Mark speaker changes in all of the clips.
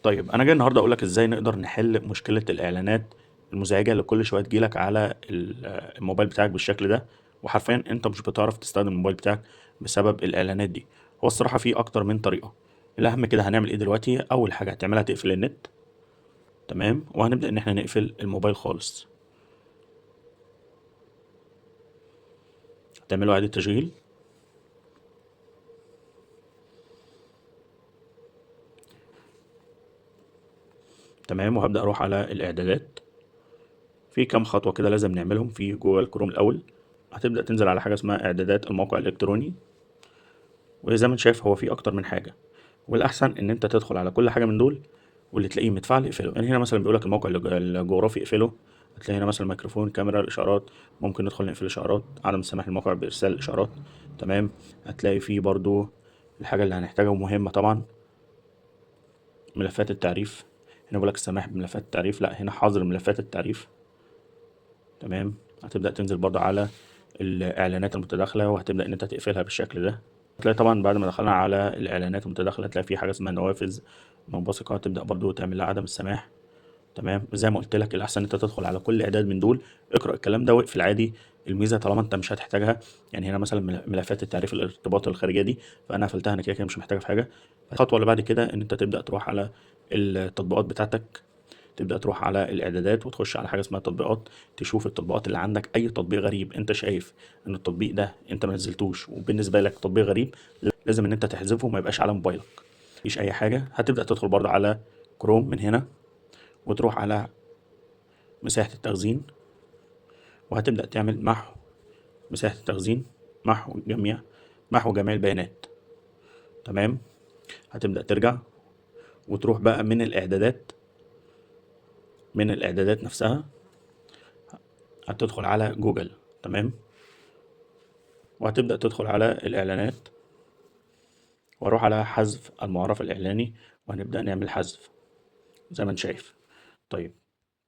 Speaker 1: طيب أنا جاي النهارده أقول لك إزاي نقدر نحل مشكلة الإعلانات المزعجة اللي كل شوية تجيلك على الموبايل بتاعك بالشكل ده، وحرفيًا أنت مش بتعرف تستخدم الموبايل بتاعك بسبب الإعلانات دي. هو الصراحة في أكتر من طريقة. الأهم كده هنعمل إيه دلوقتي؟ أول حاجة هتعملها تقفل النت، تمام، وهنبدأ إن إحنا نقفل الموبايل خالص. هتعملوا إعادة تشغيل، تمام، وهبدأ أروح على الإعدادات. في كام خطوة كده لازم نعملهم في جوه الكروم الأول. هتبدأ تنزل على حاجة اسمها إعدادات الموقع الإلكتروني، وزي ما أنت شايف هو في أكتر من حاجة، والأحسن إن أنت تدخل على كل حاجة من دول واللي تلاقيه متفعل اقفله. يعني هنا مثلا بيقولك الموقع الجغرافي اقفله، هتلاقي هنا مثلا ميكروفون، كاميرا، الإشعارات، ممكن ندخل نقفل الإشعارات، عدم السماح للموقع بإرسال الإشعارات، تمام. هتلاقي فيه برضو الحاجة اللي هنحتاجها ومهمة طبعا، ملفات التعريف. هنا بيقولك السماح بملفات التعريف، لا هنا حظر ملفات التعريف، تمام. هتبدأ تنزل برضو على الإعلانات المتداخلة وهتبدأ إن أنت تقفلها بالشكل ده. هتلاقي طبعا بعد ما دخلنا على الإعلانات المتداخلة هتلاقي في حاجة اسمها نوافذ منبثقة، هتبدأ برضو تعمل لها عدم السماح، تمام. زي ما قلت لك الأحسن إن أنت تدخل على كل إعداد من دول، اقرأ الكلام ده واقفل عادي. الميزة طالما أنت مش هتحتاجها، يعني هنا مثلا ملفات التعريف الارتباط الخارجية دي، فأنا قفلتها، أنا كده كده مش محتاجها في حاجة. الخطوة اللي بعد كده إن أنت تبدأ تروح على التطبيقات بتاعتك، تبدأ تروح على الإعدادات وتخش على حاجة اسمها تطبيقات، تشوف التطبيقات اللي عندك. أي تطبيق غريب أنت شايف إن التطبيق ده أنت ما نزلتوش وبالنسبة لك تطبيق غريب، لازم إن أنت تحذفه وما يبقاش على موبايلك. مفيش أي حاجة. هتبدأ تدخل برضه على كروم من هنا وتروح على مساحة التخزين، وهتبدأ تعمل محو مساحة التخزين، محو جميع البيانات، تمام. هتبدأ ترجع وتروح بقى من الإعدادات نفسها هتدخل على جوجل، تمام، وهتبدأ تدخل على الإعلانات وأروح على حذف المعرف الإعلاني، وهنبدأ نعمل حذف زي ما أنت شايف. طيب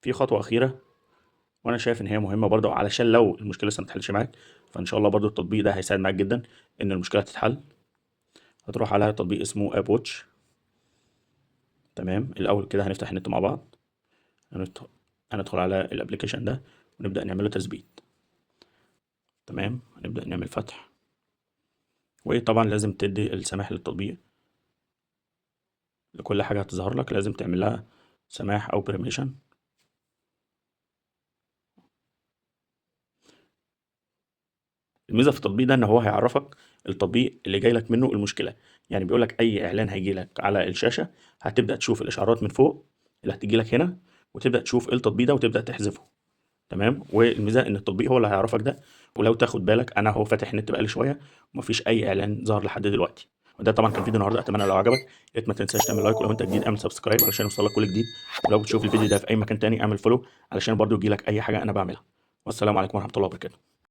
Speaker 1: في خطوة أخيرة وأنا شايف إن هي مهمة برضه، علشان لو المشكلة لسه متحلش معاك، فإن شاء الله برضه التطبيق ده هيساعد معاك جدا إن المشكلة تتحل. هتروح على تطبيق اسمه اب واتش، تمام. الأول كده هنفتح النت مع بعض، هندخل على الابلكيشن ده ونبدأ نعمله تثبيت، تمام. هنبدأ نعمل فتح، وطبعا لازم تدي السماح للتطبيق. لكل حاجة هتظهر لك لازم تعمل لها سماح أو permission. الميزة في التطبيق ده إن هو هيعرفك التطبيق اللي جاي لك منه المشكلة. يعني بيقول لك أي إعلان هيجي لك على الشاشة هتبدأ تشوف الإشعارات من فوق اللي هتجي لك هنا، وتبدأ تشوف إيه التطبيق ده وتبدأ تحذفه، تمام. والميزة إن التطبيق هو اللي هيعرفك ده. ولو تاخد بالك أنا هو فاتح النت بقالي شوية ومفيش أي إعلان ظهر لحد دلوقتي. وده طبعا كان فيديو النهارده، أتمنى لو عجبك يا ريت ما تنساش تعمل لايك، ولو أنت جديد اعمل سبسكرايب علشان يوصلك كل جديد. ولو بتشوف الفيديو ده في أي مكان تاني اعمل فولو علشان برضو يجيلك أي حاجة أنا بعملها. والسلام عليكم ورحمة الله وبركاته.